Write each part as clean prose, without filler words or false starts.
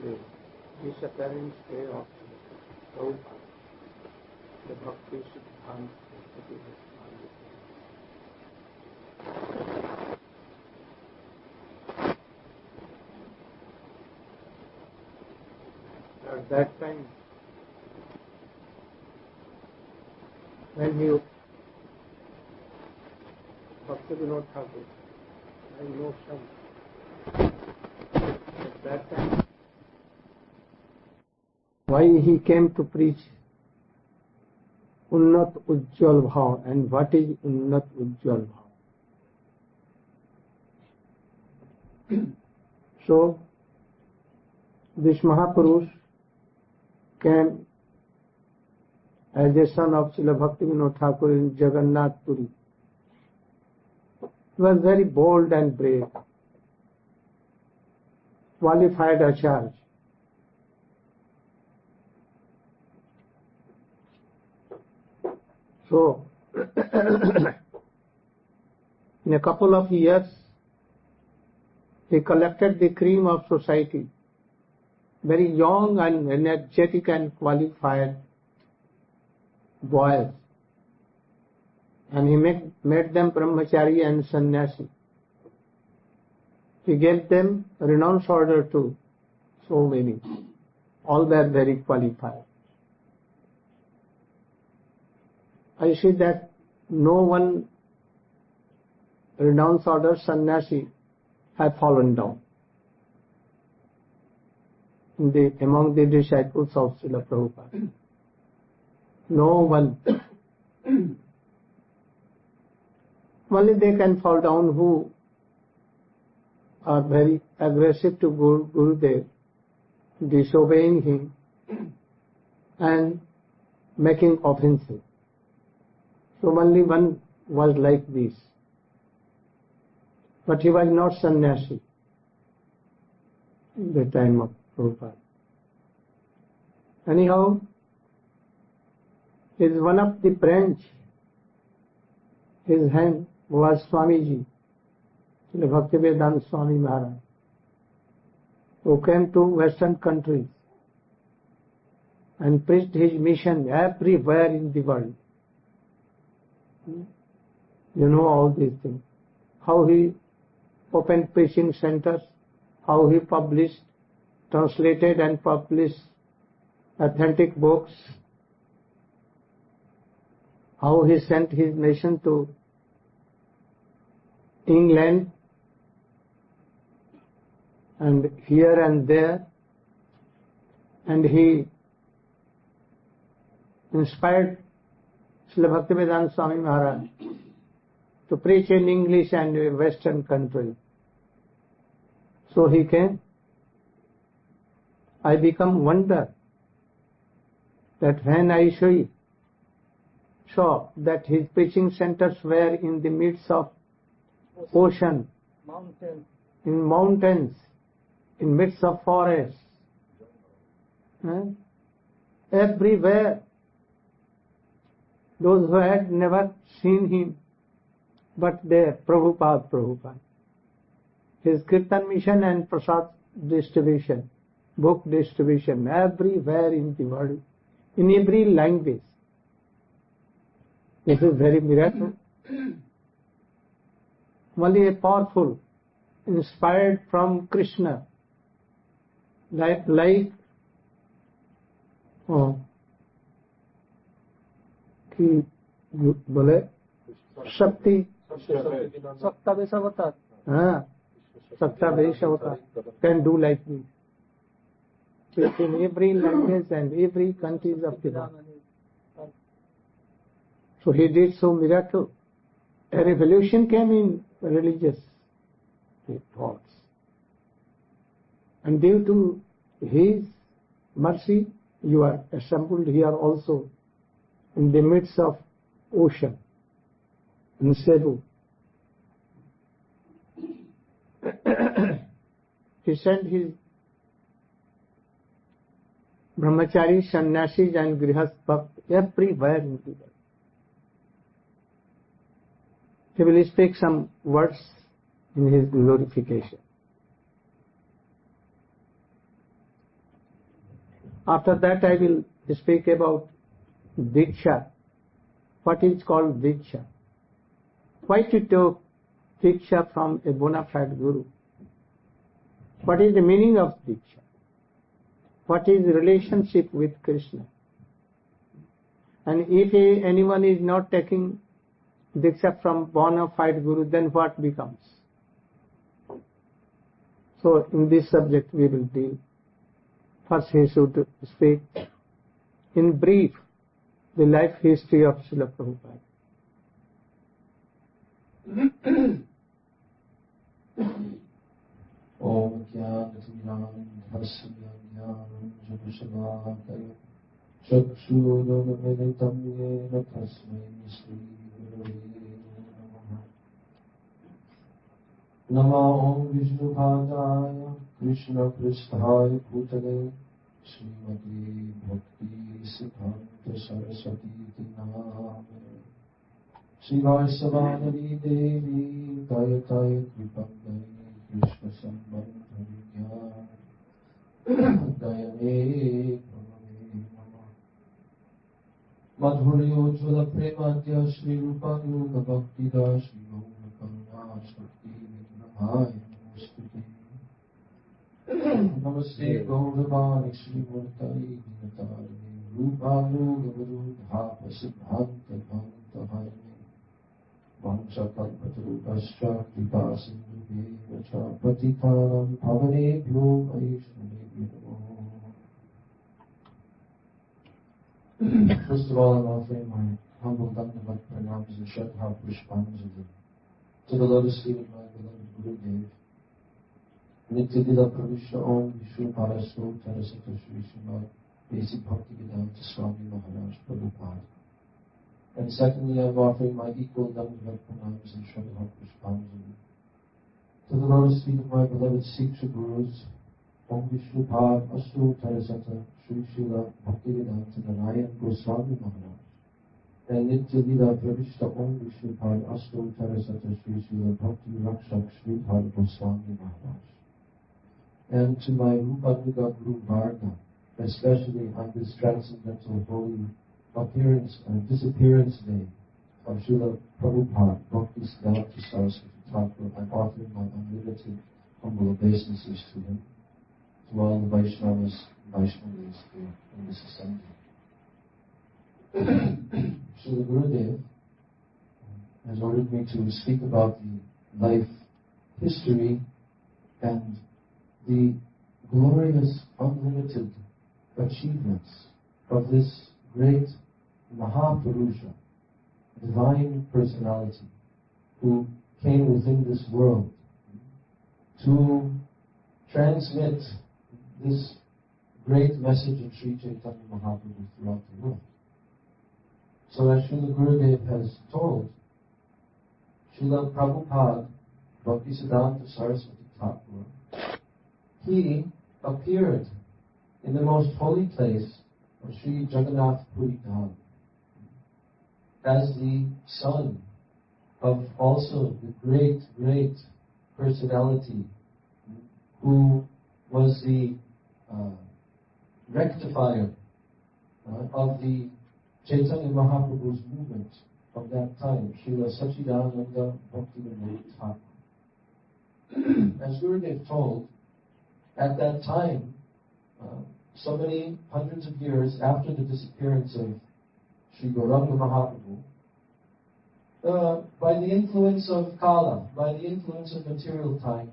the disappearance day of Prabhupada, the Bhaktisiddhanta Sarasvati At that time, when he Bhaktisiddhanta Thakur, I know some. At that time, why he came to preach Unnat Ujjwal Bhav, and what is Unnat Ujjwal Bhav? So, this Mahapurush came as a son of Srila Bhaktisiddhanta Thakur in Jagannath Puri. He was very bold and brave, qualified acharya. So, in a couple of years, he collected the cream of society, very young and energetic and qualified boys, and he made them brahmachari and sannyasi. He gave them renounce order to so many. All were very qualified. I see that no one renounce order sannyasi have fallen down among the disciples of Srila Prabhupada. No one. Only they can fall down who are very aggressive to Gurudev, disobeying him and making offenses. So only one was like this. But he was not sannyasi in the time of Prabhupada. Anyhow, is one of the branch. His hand was Swamiji, Srila Bhaktisiddhanta Swami Maharaj, who came to Western countries and preached his mission everywhere in the world. You know all these things. How he opened preaching centers, how he published, translated and published authentic books, how he sent his nation to England and here and there, and he inspired Srila Bhaktisiddhanta Swami Maharaj to preach in English and Western countries. So he came. I become wonder that when I saw that his preaching centers were in the midst of ocean, in mountains, in midst of forests, everywhere. Those who had never seen him, but there, Prabhupada. His kirtan mission and prasad distribution, book distribution, everywhere in the world, in every language. This is very miracle. Only a powerful, inspired from Krishna, like कि बोले शक्ति सत्तावेश अवतार, हाँ, सत्तावेश अवतार can do like this. In every language and every country of the world. So he did so miracle. A revolution came in religious thoughts. And due to his mercy, you are assembled here also in the midst of ocean, in Cebu. He sent his brahmacharis, sannyasis and grihast bhakt everywhere in the world. He will speak some words in his glorification. After that I will speak about Diksha. What is called Diksha? Why to take Diksha from a bona fide Guru? What is the meaning of Diksha? What is the relationship with Krishna? And if anyone is not taking Diksha from bona fide Guru, then what becomes? So in this subject we will deal. First he should speak in brief the life history of Srila Prabhupada. Om Jnana Bhasyanam Jagashavakaya Chakshudamilitam Yena Tasmai Sri Gurave Namaha. Nama Om Vishnupadaya Krishna Pristhaya Bhutale Srimati Bhaktisiddhanta Sarasvati Thakura Srivasavadari Devi Taya Taya Kripandai Krishna Sambandhavya Dayane Pramame Namah Madhuryo Jvala Premadya Shri Rupa Yoga Bhaktida Shri Yoga Kanya Shakti Vinamaya Namastuti Namaste Gauravani Shri Murtai Vinatari Rupa Yoga Guru Dhapa Siddhanta Bhanta Hayane Vanchakalpatarupascha Kripasindhubheva cha Patitanam Pavanebhyo Vaishnavebhyo Namo. First of all, I'm offering my humble Dandavat pranams and Shraddha Pushpanjali to the lotus feet of my beloved Gurudev. Nityadila Pravishya Om Vishnupada Srotara Sata Shri Srimad Basic Bhaktisiddhanta Swami Maharaj Prabhupada. And secondly, I'm offering my equal Dandavat pranams and Shraddha Pushpanjali to the lotus feet of my beloved Siksha Gurus, Om Vishnupad Astu Tarasata Shri Srila Bhaktisiddhanta Narayan Goswami Maharaj, and Nitya Lila Pravishta Om Vishnupad Astu Tarasata Shri Srila Bhakti Rakshak Sripad Goswami Maharaj, and to my Rupanuga Guru Varga, especially on this transcendental holy appearance and disappearance day of Srila Prabhupada Bhaktisiddhanta Sarasvati Thakura, I'm offering my unlimited humble obeisances to him, to all the Vaishnavas and Vaishnavas here in this assembly. Srila Gurudev has ordered me to speak about the life history and the glorious, unlimited achievements of this great Mahapurusha, divine personality, who came within this world to transmit this great message of Sri Chaitanya Mahaprabhu throughout the world. So as Srila Gurudev has told, Srila Prabhupada Bhaktisiddhanta Sarasvati Thakura, he appeared in the most holy place of Sri Jagannath Puri Dham as the son of also the great, great personality who was the rectifier of the Chaitanya Mahaprabhu's movement of that time, Srila Sachidananda Bhaktivinoda Thakur. As Gurudev told, at that time, so many hundreds of years after the disappearance of Sri Gauranga Mahaprabhu, by the influence of Kala, by the influence of material time,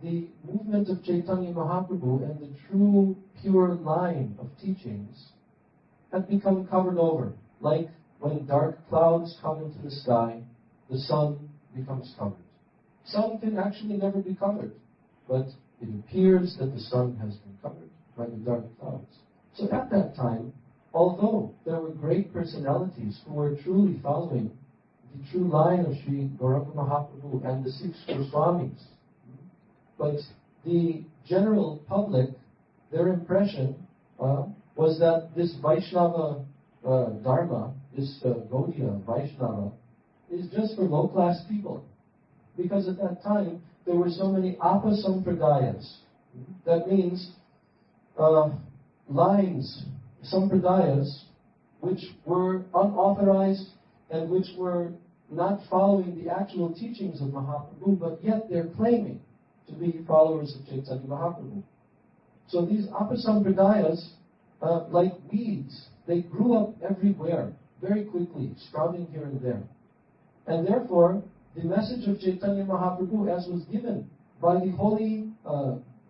the movement of Chaitanya Mahaprabhu and the true pure line of teachings had become covered over. Like when dark clouds come into the sky, the sun becomes covered. Sun can actually never be covered, but it appears that the sun has been covered by the dark clouds. So at that time, although there were great personalities who were truly following the true line of Sri Gauranga Mahaprabhu and the 6 Goswamis, but the general public, their impression was that this Vaishnava Dharma, this Gaudiya Vaishnava, is just for low-class people. Because at that time, there were so many Apa Sampradayas. That means lines, sampradayas, which were unauthorized and which were not following the actual teachings of Mahaprabhu, but yet they're claiming to be followers of Chaitanya Mahaprabhu. So these apasampradayas, like weeds, they grew up everywhere, very quickly, sprouting here and there. And therefore, the message of Chaitanya Mahaprabhu, as was given by the holy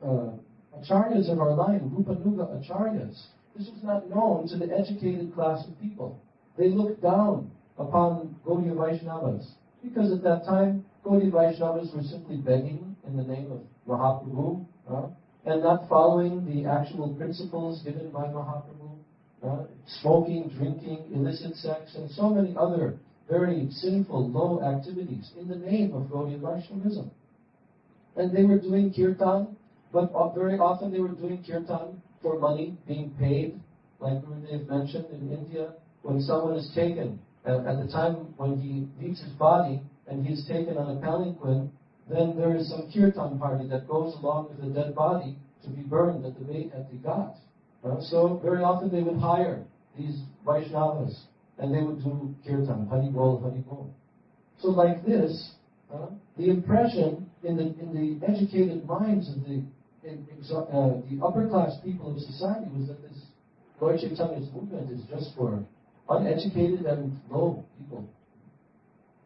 acharyas of our line, Rupanuga acharyas, this was not known to the educated class of people. They looked down upon Gaudiya Vaishnavas, because at that time, Gaudiya Vaishnavas were simply begging in the name of Mahaprabhu, and not following the actual principles given by Mahaprabhu, smoking, drinking, illicit sex, and so many other very sinful, low activities in the name of Gaudiya Vaishnavism. And they were doing kirtan, but very often they were doing kirtan for money, being paid, like Gurudev mentioned in India, when someone is taken, at the time when he leaves his body and he is taken on a palanquin, then there is some kirtan party that goes along with the dead body to be burned at the ghat. So very often they would hire these Vaishnavas and they would do kirtan, Hari Bol, Hari Bol. So like this, the impression in the educated minds of the upper class people of society was that this Lord Chaitanya's movement is just for uneducated and low people.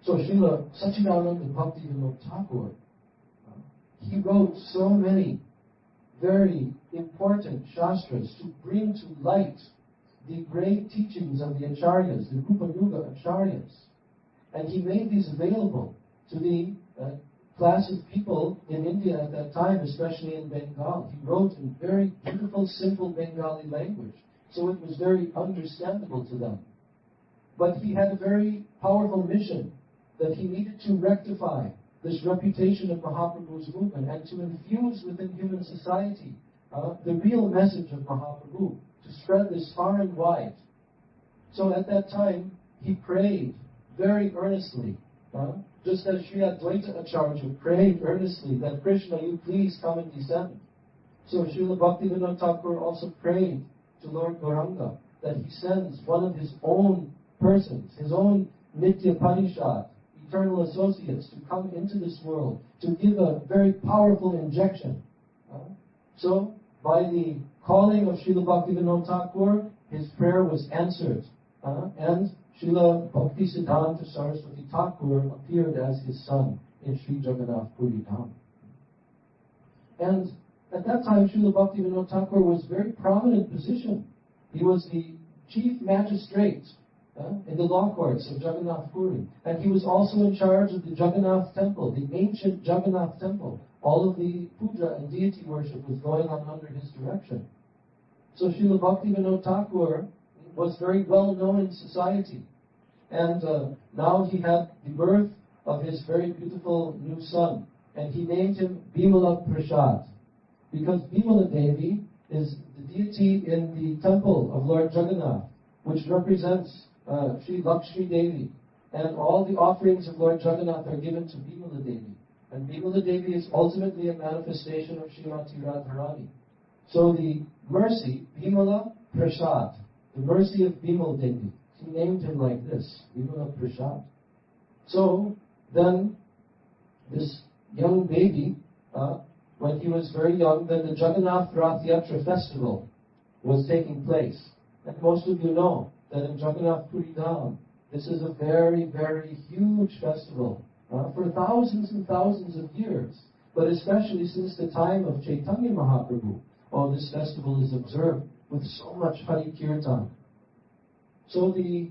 So Srila Sachidananda Bhaktisiddhanta Thakur, he wrote so many very important shastras to bring to light the great teachings of the acharyas, the Rupanuga acharyas. And he made these available to the class of people in India at that time, especially in Bengal. He wrote in very beautiful, simple Bengali language, so it was very understandable to them. But he had a very powerful mission that he needed to rectify this reputation of Mahaprabhu's movement and to infuse within human society the real message of Mahaprabhu, to spread this far and wide. So at that time, he prayed very earnestly, just as Sri Advaita Acharya prayed earnestly that Krishna, you please come and descend. So Srila Bhaktivinoda Thakur also prayed to Lord Gauranga that he sends one of his own persons, his own Nitya Parishad, eternal associates, to come into this world, to give a very powerful injection. So, by the calling of Srila Bhaktivinoda Thakur, his prayer was answered. And Srila Bhaktisiddhanta Sarasvati Thakura appeared as his son in Sri Jagannath Puri Dham. And at that time, Srila Bhaktivinoda Thakur was a very prominent position. He was the chief magistrate in the law courts of Jagannath Puri. And he was also in charge of the Jagannath temple, the ancient Jagannath temple. All of the puja and deity worship was going on under his direction. So Srila Bhaktivinoda Thakur was very well known in society. And now he had the birth of his very beautiful new son. And he named him Bimala Prasad. Because Bimala Devi is the deity in the temple of Lord Jagannath, which represents Sri Lakshmi Devi. And all the offerings of Lord Jagannath are given to Bimala Devi. And Bimala Devi is ultimately a manifestation of Srimati Radharani. So the mercy, Bimala Prasad, the mercy of Bimala Devi, he named him like this, Bimala Prasad. So then this young baby, when he was very young, then the Jagannath Rath Yatra festival was taking place. And most of you know that in Jagannath Puri Dham, this is a very, very huge festival for thousands and thousands of years. But especially since the time of Chaitanya Mahaprabhu, this festival is observed with so much Hari Kirtan. So the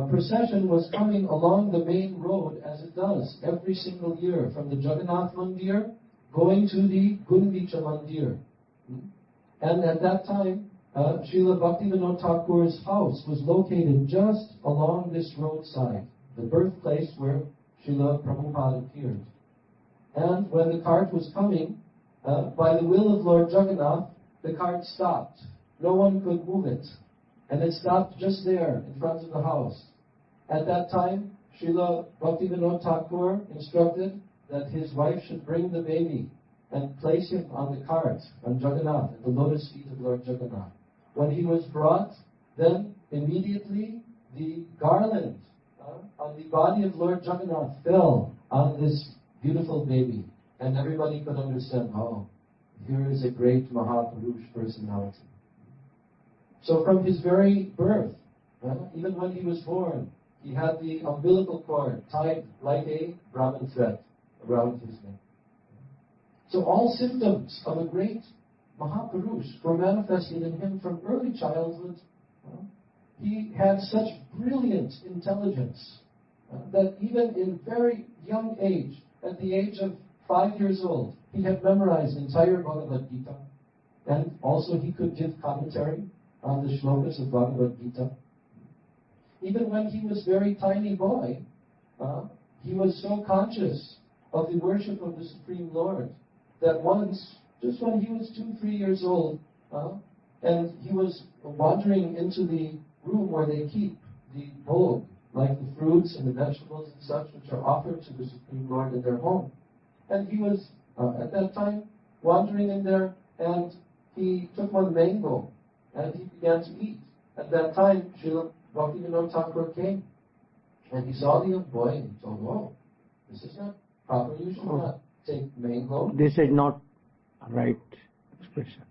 procession was coming along the main road as it does every single year from the Jagannath Mandir going to the Gundicha Mandir. And at that time, Srila Bhaktivinoda Thakur's house was located just along this roadside, the birthplace where Srila Prabhupada appeared. And when the cart was coming, by the will of Lord Jagannath, the cart stopped. No one could move it. And it stopped just there in front of the house. At that time, Srila Bhaktivinoda Thakur instructed that his wife should bring the baby and place him on the cart, on Jagannath, at the lotus feet of Lord Jagannath. when he was brought, then immediately the garland on the body of Lord Jagannath fell on this beautiful baby. And everybody could understand, oh, here is a great Mahapurush personality. So from his very birth, even when he was born, he had the umbilical cord tied like a Brahmin thread around his neck. So all symptoms of a great Mahapurush were manifested in him from early childhood. He had such brilliant intelligence that even in very young age, at the age of 5 years old, he had memorized entire Bhagavad Gita, and also he could give commentary on the shlokas of Bhagavad Gita. Even when he was a very tiny boy, he was so conscious of the worship of the Supreme Lord that once, just when he was 2-3 years old, and he was wandering into the room where they keep the bhog, like the fruits and the vegetables and such, which are offered to the Supreme Lord in their home. And he was, at that time, wandering in there, and he took one mango, and he began to eat. At that time, Srila Bhaktisiddhanta Sarasvati came, and he saw the young boy, and he told him, oh, this is not proper, you should not take mango. This is not a right expression.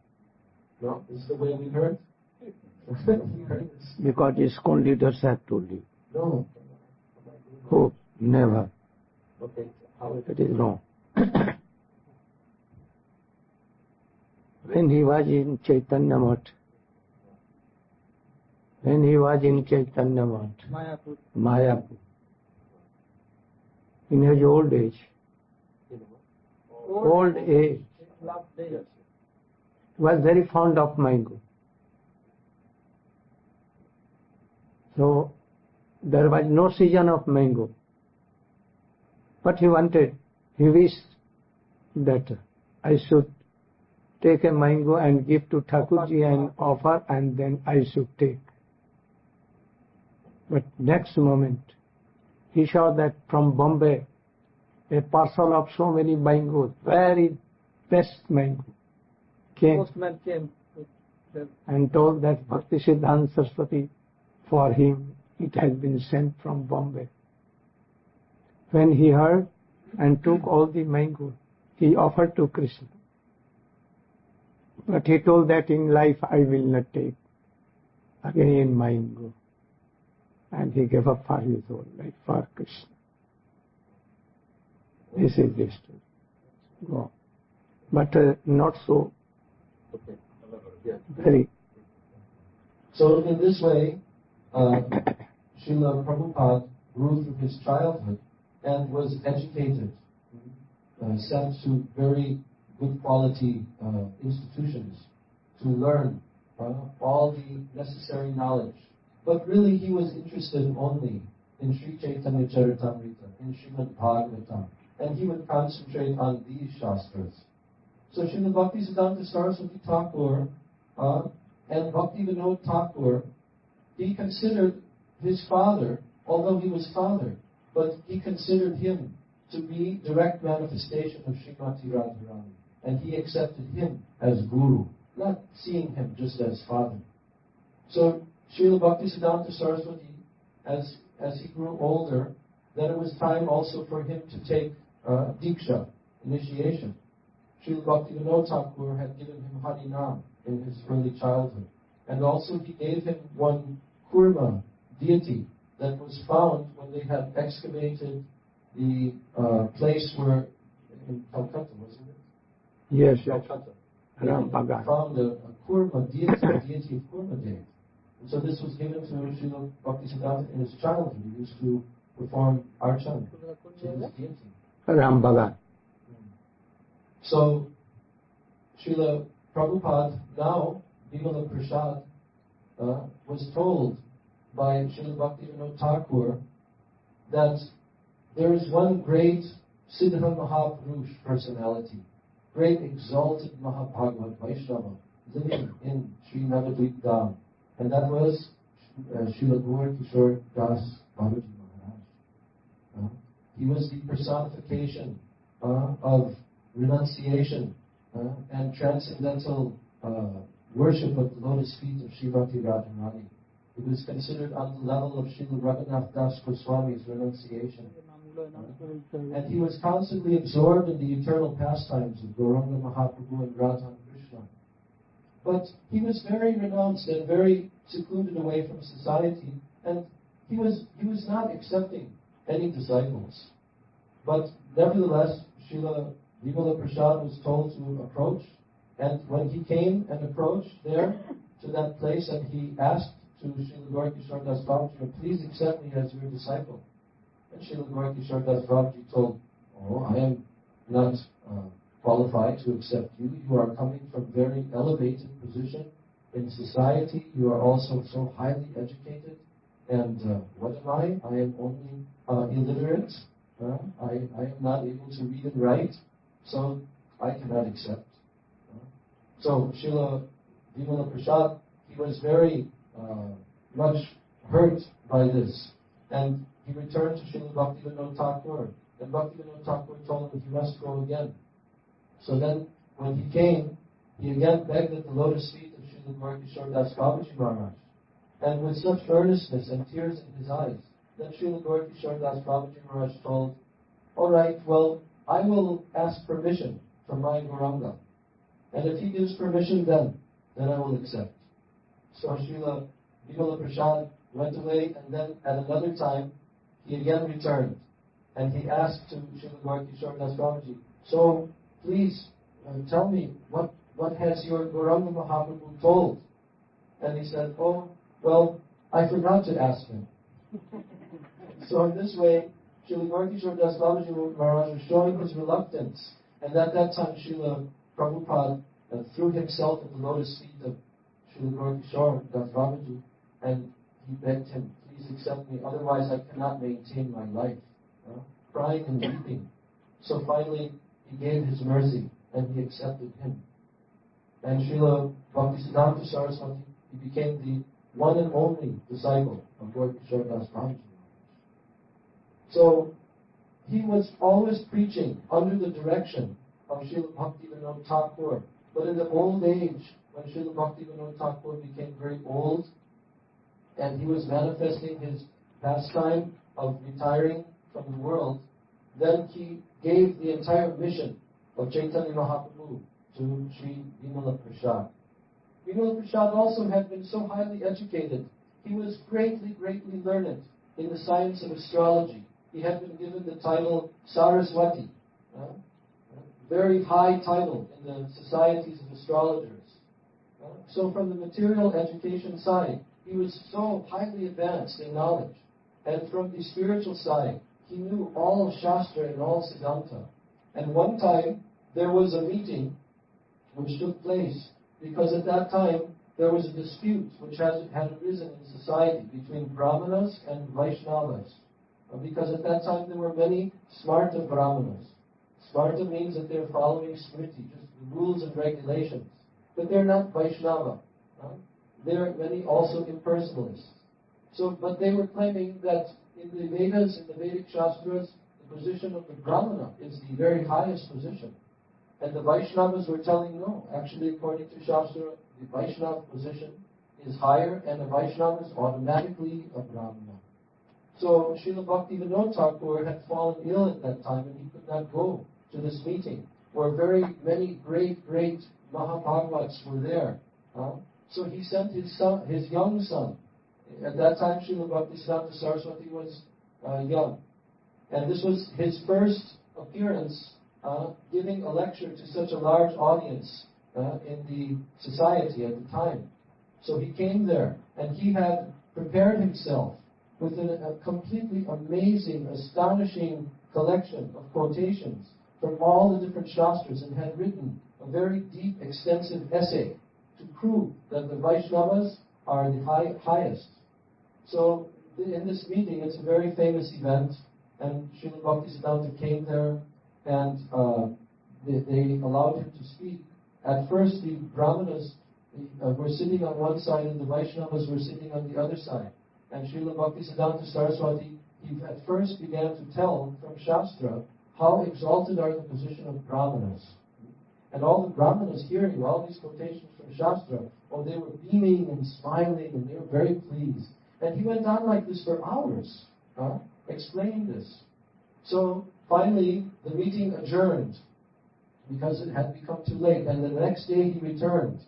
No, this is the way we heard. We heard this. Because ISKCON leaders have told you. No. Who? Never. Okay, how is It is wrong. When he was in Chaitanya Math, Mayapur, in his old age, was very fond of mango. So there was no season of mango. But he wished that I should take a mango and give to Thakurji and offer, and then I should take. But next moment, he saw that from Bombay, a parcel of so many mangoes, very best mango, came. Postman came And told that Bhaktisiddhanta Sarasvati, for him, it has been sent from Bombay. When he heard and took all the mangoes, he offered to Krishna. But he told that in life I will not take again mango. And he gave up for his whole life, for Krishna. This is the story. Go. But not so very. So in this way, Srila Prabhupada grew through his childhood and was educated, sent to very good quality institutions to learn all the necessary knowledge. But really he was interested only in Sri Chaitanya Charitamrita, in Srimad Bhagavatam, and he would concentrate on these shastras. So Srila Bhaktisiddhanta Sarasvati Thakura and Bhaktivinoda Thakur, he considered his father, although he was father, but he considered him to be direct manifestation of Srimati Radharani. And he accepted him as guru, not seeing him just as father. So Srila Bhaktisiddhanta Sarasvati, as he grew older, then it was time also for him to take Diksha, initiation. Srila Bhaktivinoda Thakur had given him Harinam in his early childhood. And also he gave him one Kurma deity that was found when they had excavated the place where, in Calcutta, wasn't it? Yes, Calcutta. They Rampagan. found a Kurma deity, a deity of Kurma Dev. And so this was given to Srila Bhaktisiddhanta in his childhood. He used to perform archana to his deity. Rampagan. So, Srila Prabhupada, now, Vimala Prasad, was told by Srila Bhaktisiddhanta Thakur that there is one great Siddha Mahapurush personality, great exalted Mahabhagavat Vaishnava, living in Sri Navadvip Dham, and that was Srila Gaur Kishore Das Babaji Maharaj. He was the personification of renunciation and transcendental worship of the lotus feet of Srimati Radharani. It was considered on the level of Srila Raghunath Das Goswami's renunciation. And he was constantly absorbed in the eternal pastimes of Gauranga Mahaprabhu and Radha and Krishna. But he was very renounced and very secluded away from society, and he was not accepting any disciples. But nevertheless, Srila Vimala Prasad was told to approach, and when he came and approached there to that place, and he asked to Srila Gaura Das Babaji, please accept me as your disciple. And Srila Gaura Das Babaji told, oh, I am not qualified to accept you. You are coming from very elevated position in society. You are also so highly educated. And what am I? I am only illiterate. I am not able to read and write. So I cannot accept. So Srila Vimala Prasad, he was very much hurt by this. And he returned to Srila Bhaktivinoda Thakur. And Bhaktivinoda Thakur told him he must go again. So then, when he came, he again begged at the lotus feet of Srila Gaura Das Babaji Maharaj. And with such earnestness and tears in his eyes, then Srila Gaura Das Babaji Maharaj told, all right, well, I will ask permission from my Gauranga. And if he gives permission, then I will accept. So Srila Vimala Prasad went away, and then at another time, he again returned. And he asked to Srila Gaura Das Babaji, so please tell me, what has your Gauranga Mahaprabhu told? And he said, oh, well, I forgot to ask him. So in this way, Srila Gaura Das Babaji Maharaj was showing his reluctance. And at that time, Srila Prabhupada threw himself at the lotus feet of Srila Gaura Das Babaji, and he begged him, please accept me, otherwise I cannot maintain my life. Crying and weeping. So finally, he gave his mercy, and he accepted him. And Srila Bhaktisiddhanta Sarasvati, he became the one and only disciple of Gaura Das Babaji. So, he was always preaching under the direction of Srila Bhaktivinoda Thakur. But in the old age, when Srila Bhaktivinoda Thakur became very old, and he was manifesting his pastime of retiring from the world, then he gave the entire mission of Chaitanya Mahaprabhu to Sri Vimala Prasad. Vimala Prasad also had been so highly educated. He was greatly learned in the science of astrology. He had been given the title Sarasvati, very high title in the societies of astrologers. So from the material education side, he was so highly advanced in knowledge. And from the spiritual side, he knew all Shastra and all Siddhanta. And one time, there was a meeting which took place because at that time, there was a dispute which had arisen in society between Brahmanas and Vaishnavas. Because at that time, there were many Smarta Brahmanas. Smarta means that they're following Smriti, just the rules and regulations. But they're not Vaishnava. There are many also impersonalists. But they were claiming that in the Vedas, in the Vedic Shastras, the position of the Brahmana is the very highest position. And the Vaishnavas were telling no. Actually, according to Shastra, the Vaishnava position is higher, and a Vaishnava is automatically a Brahmana. So Srila Bhaktivinoda Thakur had fallen ill at that time, and he could not go to this meeting, where very many great Mahabhagavats were there. So he sent his young son. At that time, Srila Bhaktisiddhanta Sarasvati was young. And this was his first appearance giving a lecture to such a large audience in the society at the time. So he came there, and he had prepared himself with a completely amazing, astonishing collection of quotations from all the different Shastras, and had written a very deep, extensive essay to prove that the Vaishnavas are the highest. So in this meeting, it's a very famous event, and Srila Bhaktisiddhanta came there, and they allowed him to speak. At first, the Brahmanas were sitting on one side, and the Vaishnavas were sitting on the other side. And Srila Bhaktisiddhanta Saraswati, he at first began to tell from Shastra how exalted are the position of Brahmanas. And all the Brahmanas hearing all these quotations from Shastra, oh, they were beaming and smiling and they were very pleased. And he went on like this for hours, explaining this. So finally, the meeting adjourned because it had become too late. And the next day he returned.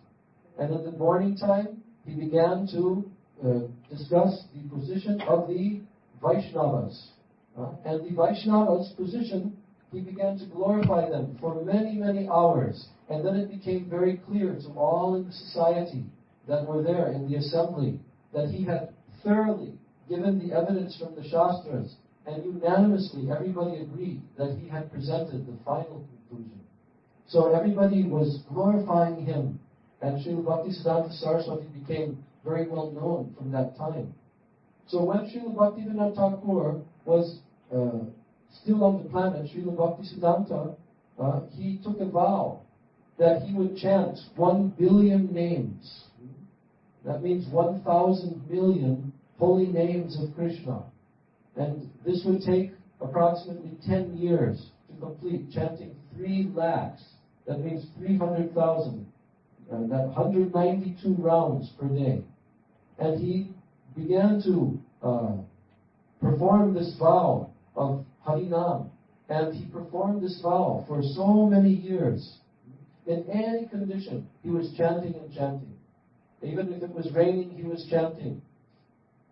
And in the morning time, he began to discuss the position of the Vaishnavas. And the Vaishnavas' position, he began to glorify them for many, many hours. And then it became very clear to all in the society that were there in the assembly that he had thoroughly given the evidence from the Shastras, and unanimously everybody agreed that he had presented the final conclusion. So everybody was glorifying him, and Srila Bhaktisiddhanta Sarasvati became very well known from that time. So when Srila Bhaktisiddhanta Thakur was still on the planet, Srila Bhaktisiddhanta, he took a vow that he would chant 1 billion names. That means 1,000 million holy names of Krishna. And this would take approximately 10 years to complete, chanting 3 lakhs. That means 300,000. That 192 rounds per day. And he began to perform this vow of Harinam. And he performed this vow for so many years. In any condition, he was chanting and chanting. Even if it was raining, he was chanting.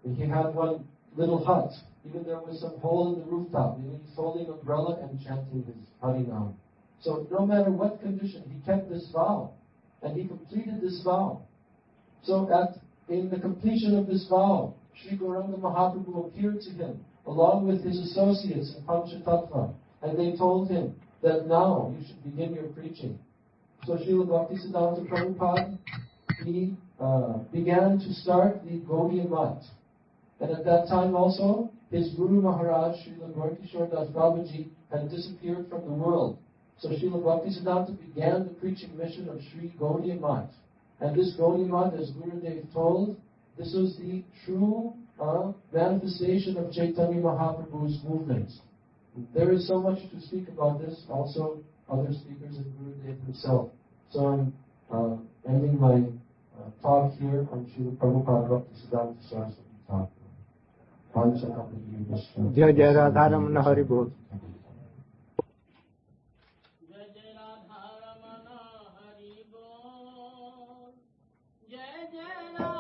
And he had one little hut. Even there was some hole in the rooftop. He was holding an umbrella and chanting his Harinam. So no matter what condition, he kept this vow. And he completed this vow. So in the completion of this vow, Sri Gauranga Mahaprabhu appeared to him, along with his associates in Panchatattva. And they told him that now you should begin your preaching. So Srila Bhaktisiddhanta Prabhupada, he began to start the Gaudiya Math. And at that time also, his Guru Maharaj, Srila Gaurkishore Das Babaji, had disappeared from the world. So Srila Bhaktisiddhanta began the preaching mission of Sri Gaudiya Math. And this Gaudiya Math, as Gurudev told, this was the true manifestation of Chaitanya Mahaprabhu's movement. There is so much to speak about this, also other speakers and Gurudev himself. So I'm ending my talk here on Srila Prabhupada Bhaktisiddhanta Sarasvati Thakura. Jai Jai Radha Ramana Hari Bol. Jai Jai Radha Ramana Hari Bol. Jai Jai